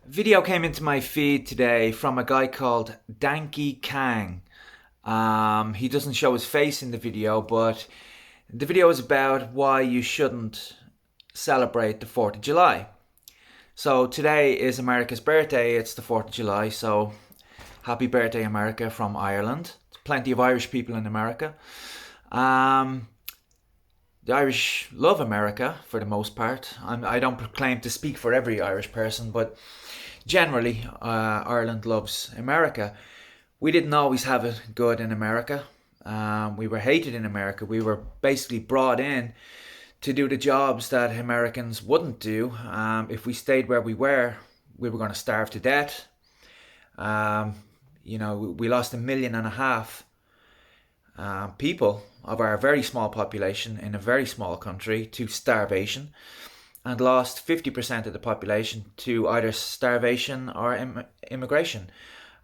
Video came into my feed today from a guy called Dankey Kang. He doesn't show his face in the video, but the video is about why you shouldn't celebrate the 4th of July. So today is America's birthday, it's the 4th of July, so happy birthday, America, from Ireland. There's plenty of Irish people in America. Um, the Irish love America for the most part. I don't proclaim to speak for every Irish person, but generally, Ireland loves America. We didn't always have it good in America. We were hated in America. We were basically brought in to do the jobs that Americans wouldn't do. If we stayed where we were going to starve to death. Um, we lost 1.5 million people of our very small population in a very small country to starvation, and lost 50% of the population to either starvation or immigration.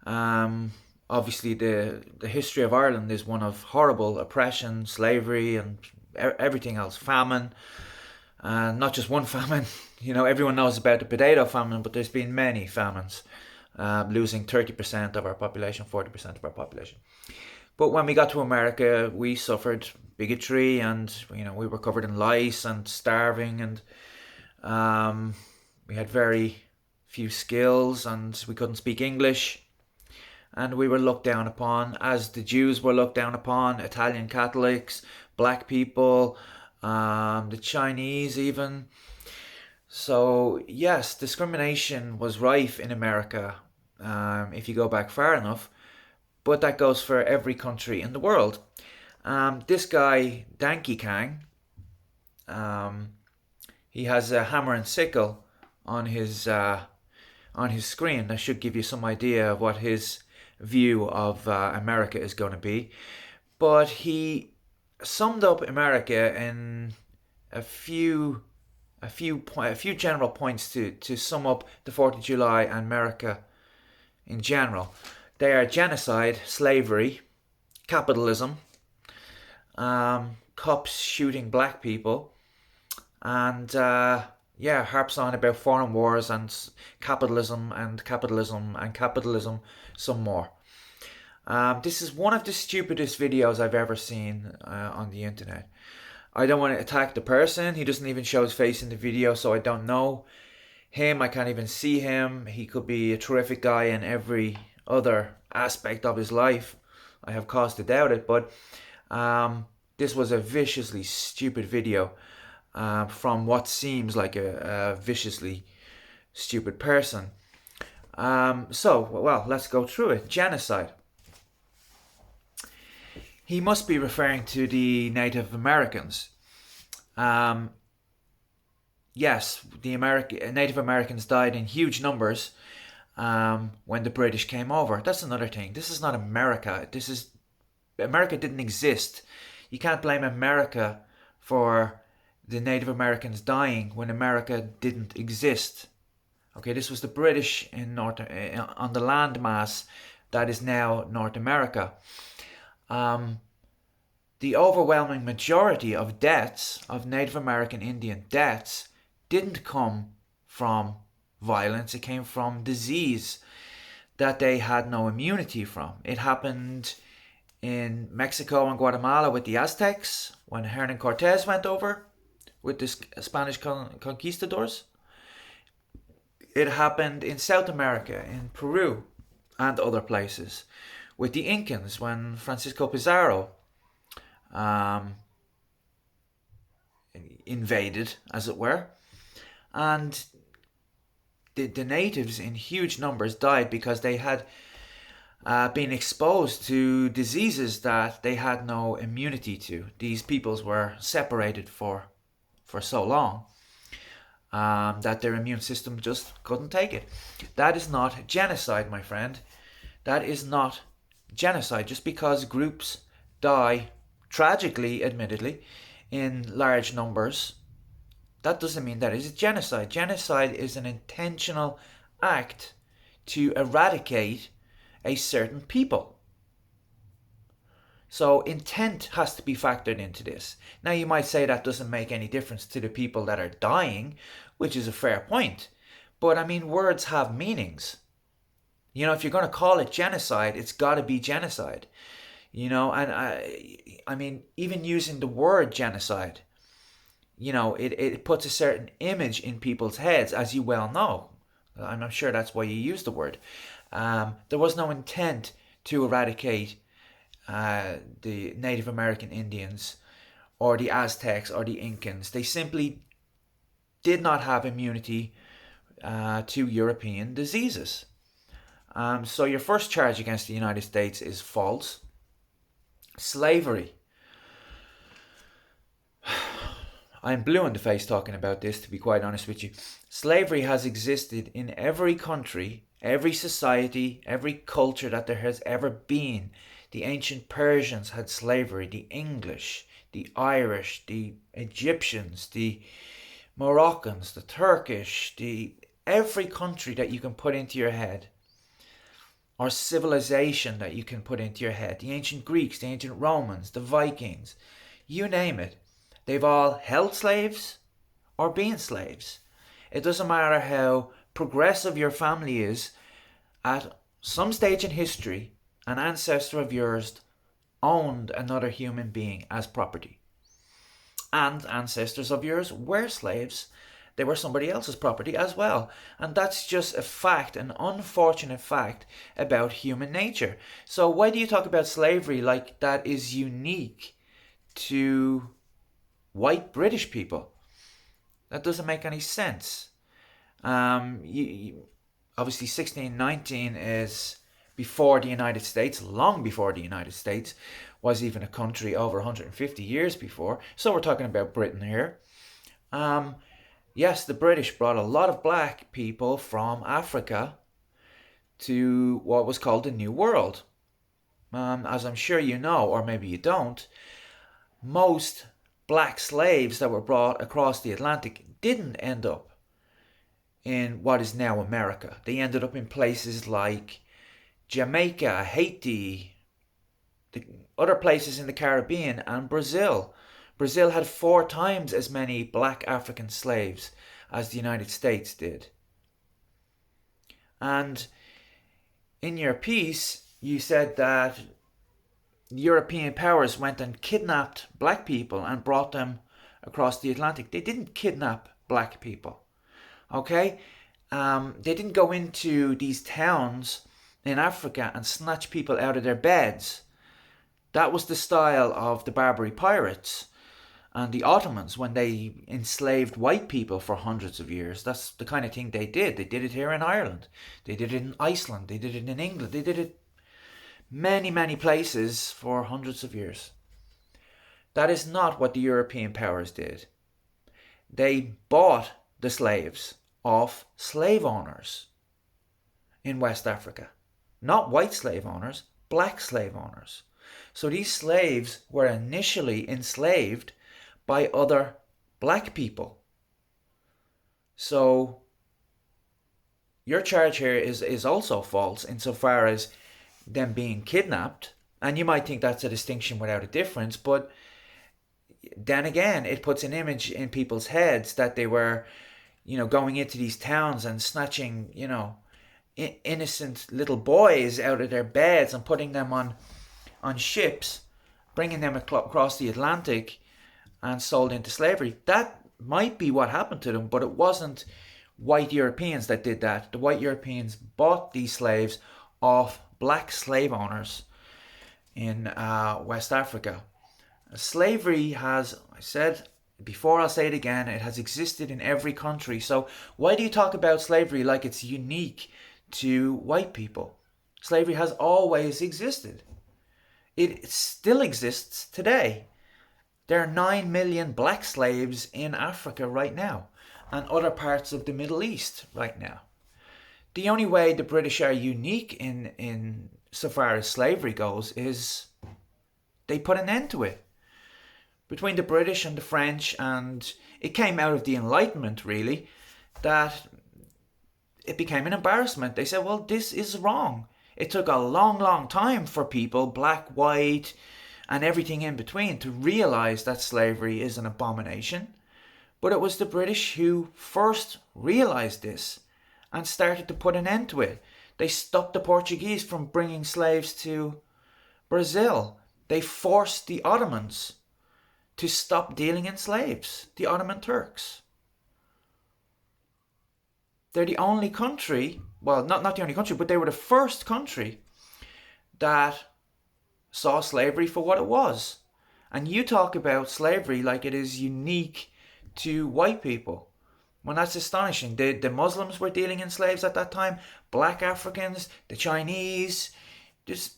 Obviously, the history of Ireland is one of horrible oppression, slavery, and everything else. Famine, not just one famine. Everyone knows about the potato famine, but there's been many famines, losing 30% of our population, 40% of our population. But when we got to America, we suffered bigotry, and we were covered in lice and starving, and we had very few skills, and we couldn't speak English, and we were looked down upon, as the Jews were looked down upon, Italian Catholics, black people, the Chinese even. So yes, discrimination was rife in America, if you go back far enough, but that goes for every country in the world. This guy, Dankey Kang, he has a hammer and sickle on his screen. That should give you some idea of what his view of America is going to be. But he summed up America in a few general points to sum up the 4th of July and America in general. They are genocide, slavery, capitalism, cops shooting black people, and harps on about foreign wars and capitalism and capitalism and capitalism some more. This is one of the stupidest videos I've ever seen on the internet. I don't want to attack the person. He doesn't even show his face in the video, so I don't know him. I can't even see him. He could be a terrific guy in every other aspect of his life. I have cause to doubt it, but this was a viciously stupid video from what seems like a viciously stupid person. Let's go through it. Genocide. He must be referring to the Native Americans. Yes, the Native Americans died in huge numbers when the British came over. That's another thing. This is not America. America didn't exist. You can't blame America for the Native Americans dying when America didn't exist. Okay, this was the British on the landmass that is now North America. The overwhelming majority of deaths, of Native American Indian deaths, didn't come from violence. It came from disease that they had no immunity from. It happened in Mexico and Guatemala with the Aztecs when Hernan Cortez went over with the Spanish conquistadors. It happened in South America, in Peru and other places, with the Incans when Francisco Pizarro invaded, as it were. And the natives in huge numbers died because they had been exposed to diseases that they had no immunity to. These peoples were separated for so long that their immune system just couldn't take it. That is not genocide, my friend. That is not genocide. Just because groups die, tragically, admittedly, in large numbers, that doesn't mean that is genocide. Genocide is an intentional act to eradicate a certain people. So intent has to be factored into this. Now you might say that doesn't make any difference to the people that are dying, which is a fair point. But I mean, words have meanings. You know, if you're going to call it genocide, it's got to be genocide. You know, and I mean, even using the word genocide, you know, it puts a certain image in people's heads, as you well know. I'm sure that's why you use the word. There was no intent to eradicate the Native American Indians or the Aztecs or the Incans. They simply did not have immunity to European diseases. So your first charge against the United States is false. Slavery. I'm blue in the face talking about this, to be quite honest with you. Slavery has existed in every country, every society, every culture that there has ever been. The ancient Persians had slavery, the English, the Irish, the Egyptians, the Moroccans, the Turkish, every country that you can put into your head, or civilization that you can put into your head. The ancient Greeks, the ancient Romans, the Vikings, you name it. They've all held slaves or been slaves. It doesn't matter how progressive your family is, at some stage in history, an ancestor of yours owned another human being as property. And ancestors of yours were slaves. They were somebody else's property as well. And that's just a fact, an unfortunate fact about human nature. So why do you talk about slavery like that is unique to white British people? That doesn't make any sense. Obviously 1619 is before the United States, long before the United States was even a country, over 150 years before. So we're talking about Britain here. Yes, the British brought a lot of black people from Africa to what was called the New World. As I'm sure you know, or maybe you don't, most black slaves that were brought across the Atlantic didn't end up in what is now America. They ended up in places like Jamaica, Haiti, the other places in the Caribbean, and Brazil. Brazil had 4 times as many black African slaves as the United States did. And in your piece, you said that European powers went and kidnapped black people and brought them across the Atlantic. They didn't kidnap black people, okay? They didn't go into these towns in Africa and snatch people out of their beds. That was the style of the Barbary pirates and the Ottomans when they enslaved white people for hundreds of years. That's the kind of thing they did. They did it here in Ireland. They did it in Iceland. They did it in England. They did it many, many places for hundreds of years. That is not what the European powers did. They bought the slaves off slave owners in West Africa. Not white slave owners, black slave owners. So these slaves were initially enslaved by other black people. So your charge here is also false insofar as them being kidnapped. And you might think that's a distinction without a difference, but then again, it puts an image in people's heads that they were, going into these towns and snatching, innocent little boys out of their beds and putting them on ships, bringing them across the Atlantic and sold into slavery. That might be what happened to them, but it wasn't white Europeans that did that. The white Europeans bought these slaves off black slave owners in West Africa. Slavery has, I said before, I'll say it again, it has existed in every country. So why do you talk about slavery like it's unique to white people? Slavery has always existed. It still exists today. There are 9 million black slaves in Africa right now and other parts of the Middle East right now. The only way the British are unique in so far as slavery goes is they put an end to it. Between the British and the French, and it came out of the Enlightenment really, that it became an embarrassment. They said, well, this is wrong. It took a long, long time for people, black, white, and everything in between, to realize that slavery is an abomination. But it was the British who first realized this and started to put an end to it. They stopped the Portuguese from bringing slaves to Brazil. They forced the Ottomans to stop dealing in slaves, the Ottoman Turks. They're the only country, well, not the only country, but they were the first country that saw slavery for what it was. And you talk about slavery like it is unique to white people. Well, that's astonishing. The Muslims were dealing in slaves at that time, black Africans, the Chinese, just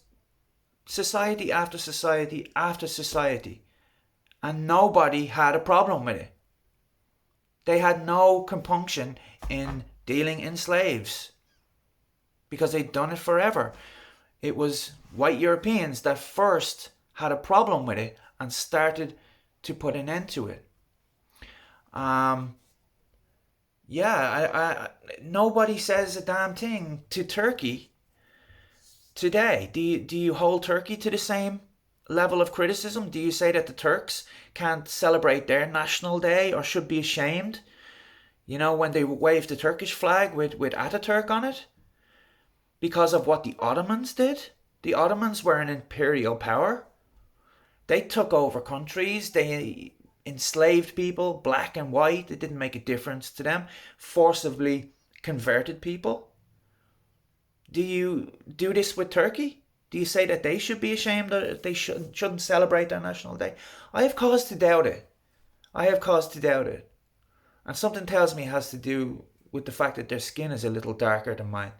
society after society after society. And nobody had a problem with it. They had no compunction in dealing in slaves because they'd done it forever. It was white Europeans that first had a problem with it and started to put an end to it. Nobody says a damn thing to Turkey today. Do you hold Turkey to the same level of criticism? Do you say that the Turks can't celebrate their national day or should be ashamed? You know, when they wave the Turkish flag with Ataturk on it? Because of what the Ottomans did? The Ottomans were an imperial power. They took over countries. They enslaved people, black and white. It didn't make a difference to them. Forcibly converted people. Do you do this with Turkey? Do you say that they should be ashamed, that they shouldn't celebrate their national day? I have cause to doubt it. And something tells me it has to do with the fact that their skin is a little darker than mine.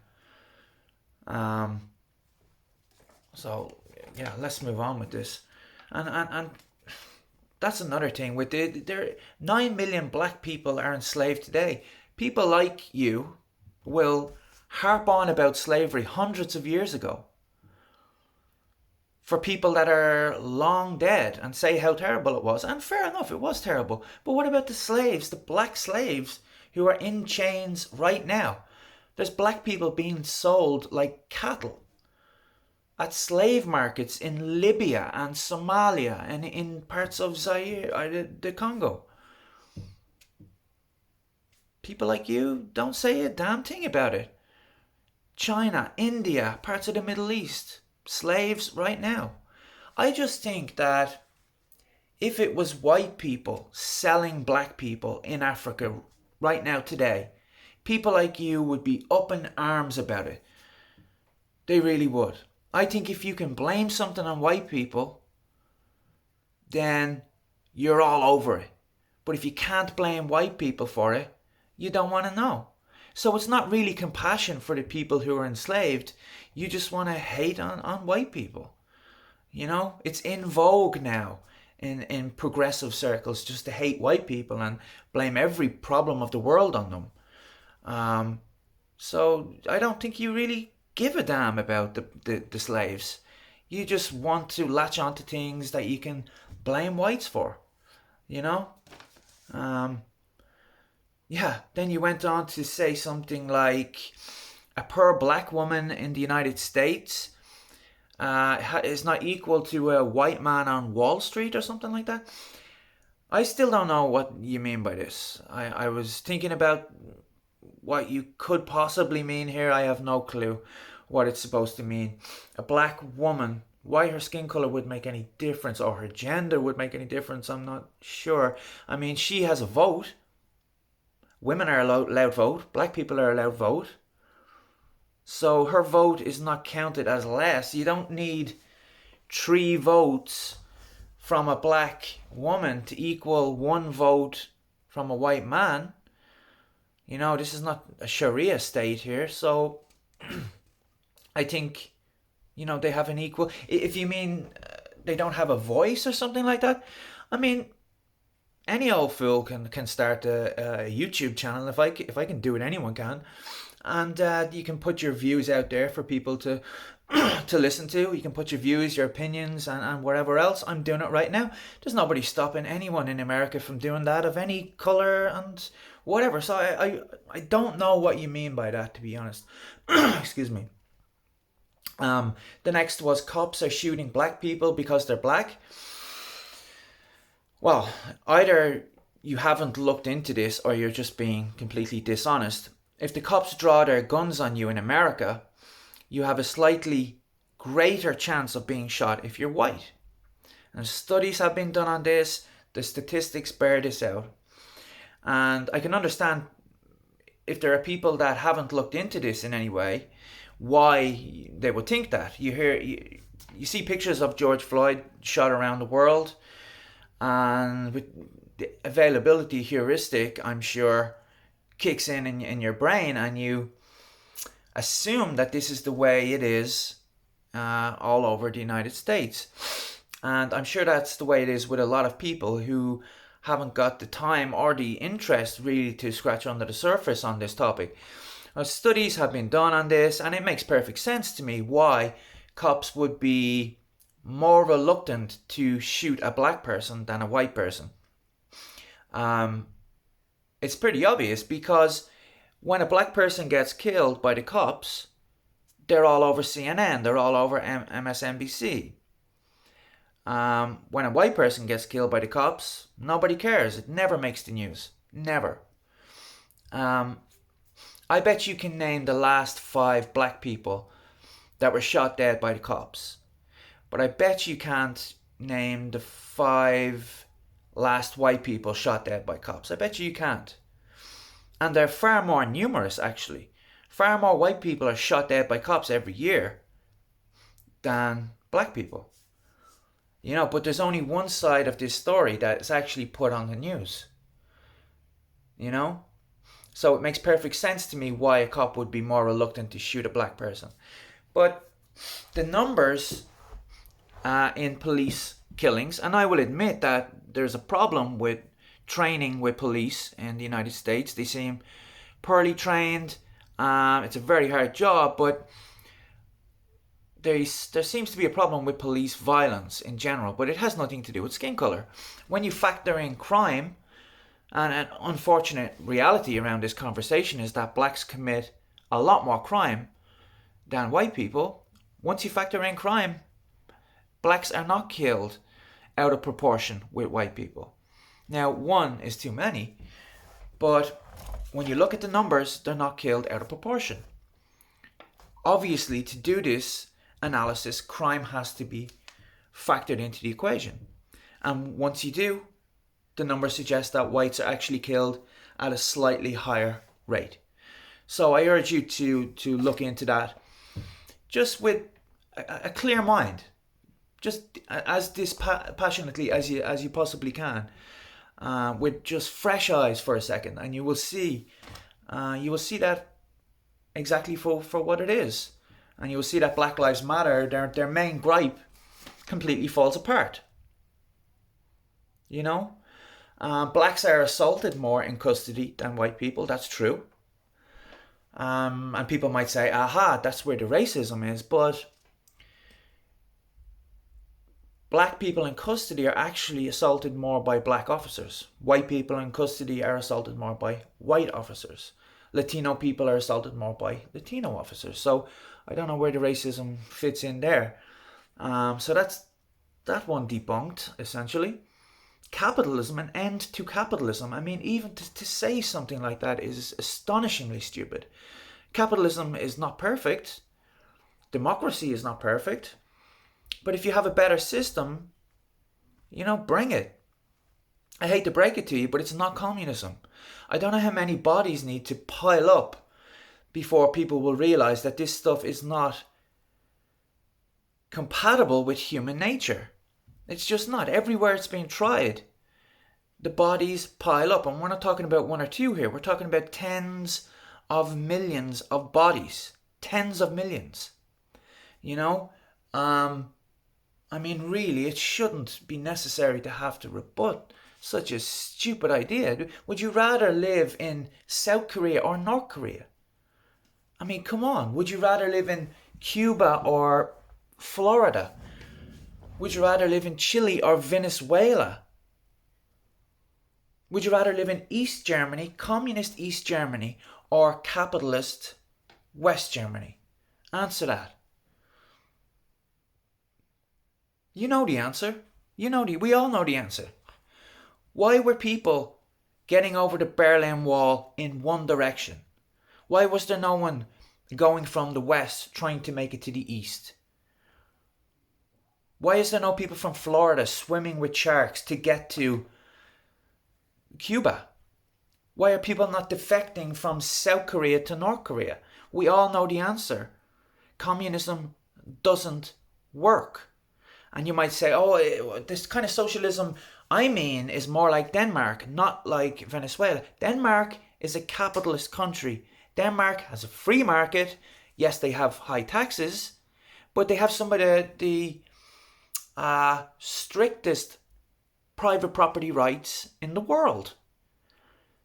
So yeah, let's move on with this. And that's another thing. With there 9 million black people are enslaved today. People like you will harp on about slavery hundreds of years ago for people that are long dead and say how terrible it was. And fair enough, it was terrible. But what about the slaves, the black slaves who are in chains right now? There's black people being sold like cattle at slave markets in Libya and Somalia and in parts of Zaire, or the Congo. People like you don't say a damn thing about it. China, India, parts of the Middle East, slaves right now. I just think that if it was white people selling black people in Africa right now today, people like you would be up in arms about it. They really would. I think if you can blame something on white people, then you're all over it. But if you can't blame white people for it, you don't want to know. So it's not really compassion for the people who are enslaved. You just want to hate on white people. You know, it's in vogue now in progressive circles just to hate white people and blame every problem of the world on them. So I don't think you really give a damn about the slaves. You just want to latch onto things that you can blame whites for, you know? Then you went on to say something like a poor black woman in the United States is not equal to a white man on Wall Street or something like that. I still don't know what you mean by this. I was thinking about what you could possibly mean here. I have no clue what it's supposed to mean. A black woman, why her skin color would make any difference or her gender would make any difference, I'm not sure. I mean, she has a vote. Women are allowed vote. Black people are allowed vote. So her vote is not counted as less. You don't need 3 votes from a black woman to equal 1 vote from a white man. You know, this is not a Sharia state here. So I think, you know, they have an equal... If you mean they don't have a voice or something like that, I mean... Any old fool can start a YouTube channel. If I can do it, anyone can. And you can put your views out there for people to to listen to. You can put your views, your opinions, and whatever else. I'm doing it right now. There's nobody stopping anyone in America from doing that of any colour and whatever. So I don't know what you mean by that, to be honest. Excuse me. The next was cops are shooting black people because they're black. Well, either you haven't looked into this or you're just being completely dishonest. if the cops draw their guns on you in America, you have a slightly greater chance of being shot if you're white. And studies have been done on this. The statistics bear this out. And I can understand if there are people that haven't looked into this in any way, why they would think that. You see pictures of George Floyd shot around the world, and with the availability heuristic, I'm sure, kicks in your brain, and you assume that this is the way it is all over the United States. And I'm sure that's the way it is with a lot of people who haven't got the time or the interest really to scratch under the surface on this topic. Studies have been done on this, and it makes perfect sense to me why cops would be more reluctant to shoot a black person than a white person. It's pretty obvious, because when a black person gets killed by the cops, they're all over CNN, they're all over MSNBC. When a white person gets killed by the cops, nobody cares. It never makes the news. Never. I bet you can name the last 5 black people that were shot dead by the cops. But I bet you can't name the 5 last white people shot dead by cops. I bet you can't. And they're far more numerous, actually. Far more white people are shot dead by cops every year than black people. You know, but there's only one side of this story that is actually put on the news. You know? So it makes perfect sense to me why a cop would be more reluctant to shoot a black person. But the numbers in police killings, and I will admit that there's a problem with training with police in the United States. They seem poorly trained. It's a very hard job, but there seems to be a problem with police violence in general, but it has nothing to do with skin color. When you factor in crime, and an unfortunate reality around this conversation is that blacks commit a lot more crime than white people. Once you factor in crime, blacks are not killed out of proportion with white people. Now, 1 is too many, but when you look at the numbers, they're not killed out of proportion. Obviously, to do this analysis, crime has to be factored into the equation. And once you do, the numbers suggest that whites are actually killed at a slightly higher rate. So I urge you to look into that just with a clear mind, just as dispassionately as you possibly can, with just fresh eyes for a second, and you will see that exactly for what it is. And you will see that Black Lives Matter, their main gripe, completely falls apart. You know? Blacks are assaulted more in custody than white people, that's true. And people might say, aha, that's where the racism is, but black people in custody are actually assaulted more by black officers. White people in custody are assaulted more by white officers. Latino people are assaulted more by Latino officers. So I don't know where the racism fits in there. So that's that one debunked, essentially. Capitalism, an end to capitalism. I mean, even to say something like that is astonishingly stupid. Capitalism is not perfect. Democracy is not perfect. But if you have a better system, bring it. I hate to break it to you, but it's not communism. I don't know how many bodies need to pile up before people will realize that this stuff is not compatible with human nature. It's just not. Everywhere it's been tried, the bodies pile up. And we're not talking about 1 or 2 here. We're talking about tens of millions of bodies. Tens of millions. I mean, really, it shouldn't be necessary to have to rebut such a stupid idea. Would you rather live in South Korea or North Korea? I mean, come on. Would you rather live in Cuba or Florida? Would you rather live in Chile or Venezuela? Would you rather live in East Germany, communist East Germany, or capitalist West Germany? Answer that. You know the answer. We all know the answer. Why were people getting over the Berlin Wall in one direction? Why was there no one going from the west trying to make it to the east? Why is there no people from Florida swimming with sharks to get to Cuba? Why are people not defecting from South Korea to North Korea? We all know the answer. Communism doesn't work. And you might say, oh, this kind of socialism I mean is more like Denmark, not like Venezuela. Denmark is a capitalist country. Denmark has a free market. Yes, they have high taxes, but they have some of the strictest private property rights in the world.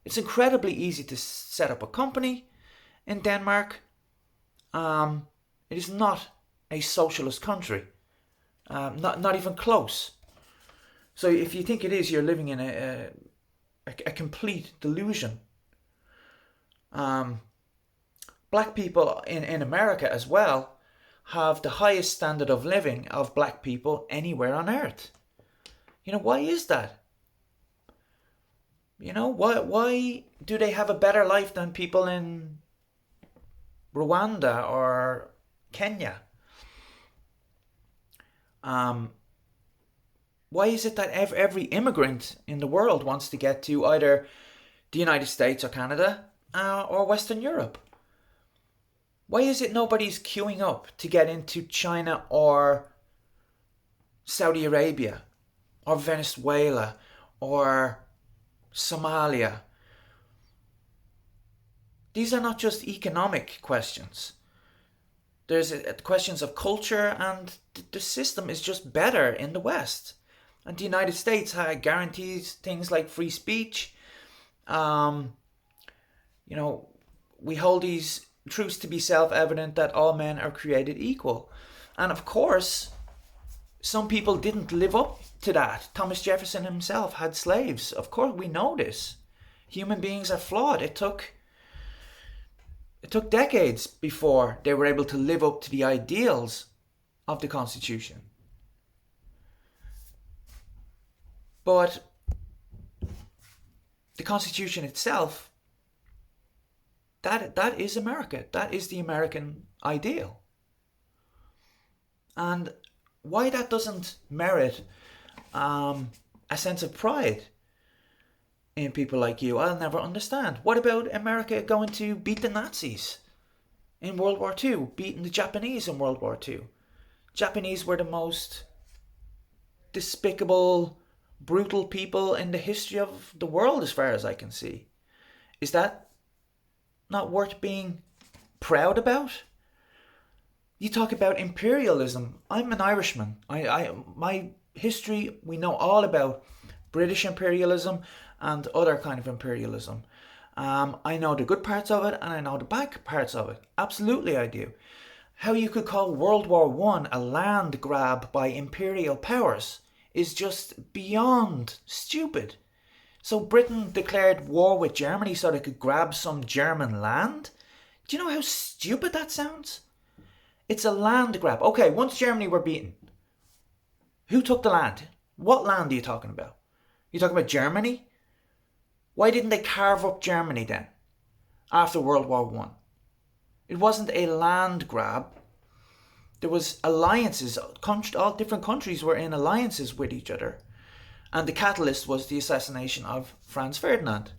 It's incredibly easy to set up a company in Denmark. It is not a socialist country, not even close. So if you think it is, you're living in a complete delusion. Black people in America as well have the highest standard of living of black people anywhere on earth. You know, why is that? You know, why do they have a better life than people in Rwanda or Kenya? Why is it that every immigrant in the world wants to get to either the United States or Canada or Western Europe? Why is it nobody's queuing up to get into China or Saudi Arabia or Venezuela or Somalia? These are not just economic questions. There's questions of culture, and the system is just better in the West. And the United States guarantees things like free speech. You know, we hold these truths to be self-evident that all men are created equal. And of course, some people didn't live up to that. Thomas Jefferson himself had slaves. Of course, we know this. Human beings are flawed. It took decades before they were able to live up to the ideals of the Constitution. But the Constitution itself, that is America. That is the American ideal. And why that doesn't merit a sense of pride in people like you, I'll never understand. What about America going to beat the Nazis in World War II, beating the Japanese in World War II? Japanese were the most despicable, brutal people in the history of the world, as far as I can see. Is that not worth being proud about? You talk about imperialism. I'm an Irishman. My history, we know all about British imperialism and other kind of imperialism. I know the good parts of it and I know the bad parts of it. Absolutely I do. How you could call World War I a land grab by imperial powers is just beyond stupid. So Britain declared war with Germany so they could grab some German land? Do you know how stupid that sounds? It's a land grab. Okay, once Germany were beaten, who took the land? What land are you talking about? You talking about Germany? Why didn't they carve up Germany then, after World War I? It wasn't a land grab. There was alliances. All different countries were in alliances with each other. And the catalyst was the assassination of Franz Ferdinand.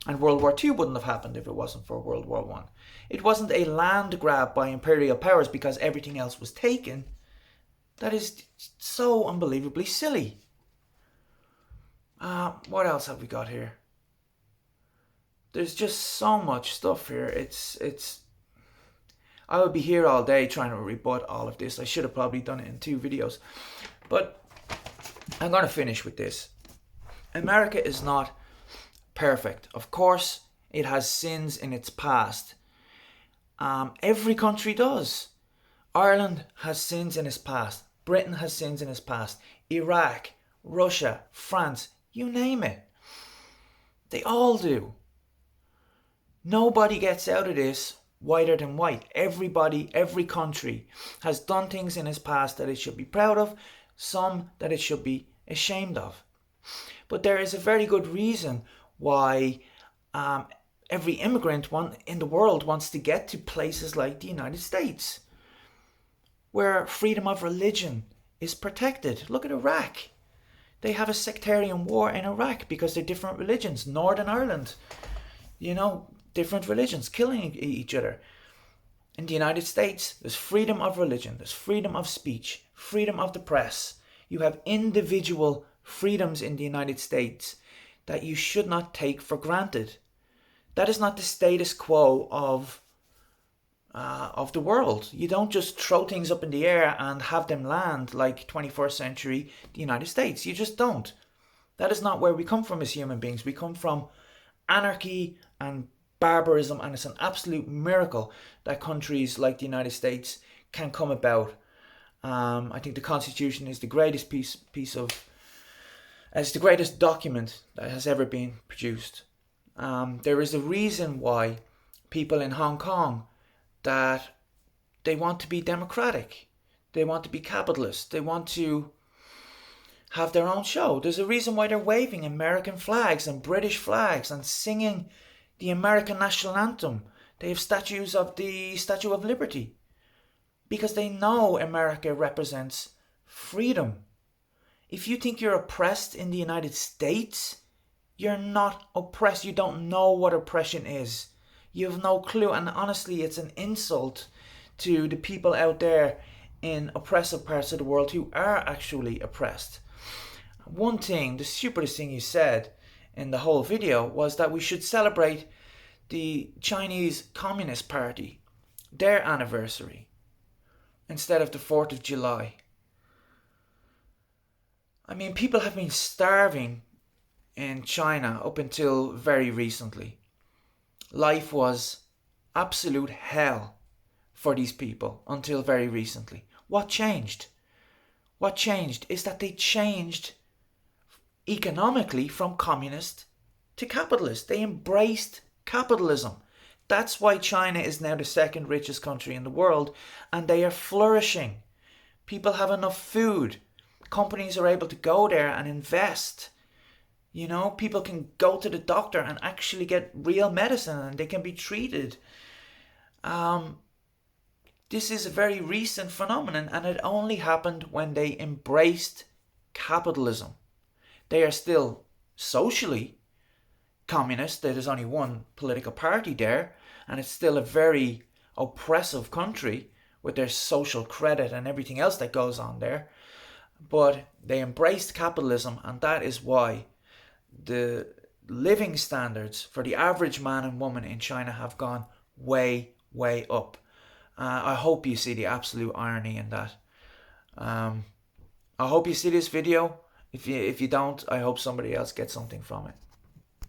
And World War II wouldn't have happened if it wasn't for World War I. It wasn't a land grab by imperial powers because everything else was taken. That is so unbelievably silly. What else have we got here? There's just so much stuff here. I would be here all day trying to rebut all of this. I should have probably done it in 2 videos. But I'm going to finish with this. America is not perfect. Of course, it has sins in its past. Every country does. Ireland has sins in its past. Britain has sins in its past. Iraq, Russia, France, you name it. They all do. Nobody gets out of this whiter than white. Everybody, every country has done things in its past that it should be proud of, some that it should be ashamed of. But there is a very good reason why every immigrant in the world wants to get to places like the United States, where freedom of religion is protected. Look at Iraq. They have a sectarian war in Iraq because they're different religions. Northern Ireland, different religions killing each other. In the United States, there's freedom of religion, there's freedom of speech, freedom of the press. You have individual freedoms in the United States that you should not take for granted. That is not the status quo of the world. You don't just throw things up in the air and have them land like 21st century the United States. You just don't. That is not where we come from as human beings. We come from anarchy and barbarism, and it's an absolute miracle that countries like the United States can come about. I think the Constitution is the greatest it's the greatest document that has ever been produced. There is a reason why people in Hong Kong, that they want to be democratic, they want to be capitalist, they want to have their own show. There's a reason why they're waving American flags and British flags and singing the American national anthem. They have statues of the Statue of Liberty because they know America represents freedom. If you think you're oppressed in the United States, you're not oppressed. You don't know what oppression is. You have no clue, and honestly, it's an insult to the people out there in oppressive parts of the world who are actually oppressed. One thing, the stupidest thing you said in the whole video was that we should celebrate the Chinese Communist Party, their anniversary, instead of the 4th of July. I mean, people have been starving in China up until very recently. Life was absolute hell for these people until very recently. What changed? What changed is that they changed economically from communist to capitalist. They embraced capitalism. That's why China is now the second richest country in the world, and they are flourishing. People have enough food. Companies are able to go there and invest. People can go to the doctor and actually get real medicine, and they can be treated. This is a very recent phenomenon, and it only happened when they embraced capitalism. They are still socially communist. There's only one political party there, and it's still a very oppressive country with their social credit and everything else that goes on there. But they embraced capitalism, and that is why the living standards for the average man and woman in China have gone way, way up. I hope you see the absolute irony in that. I hope you see this video. If you don't, I hope somebody else gets something from it.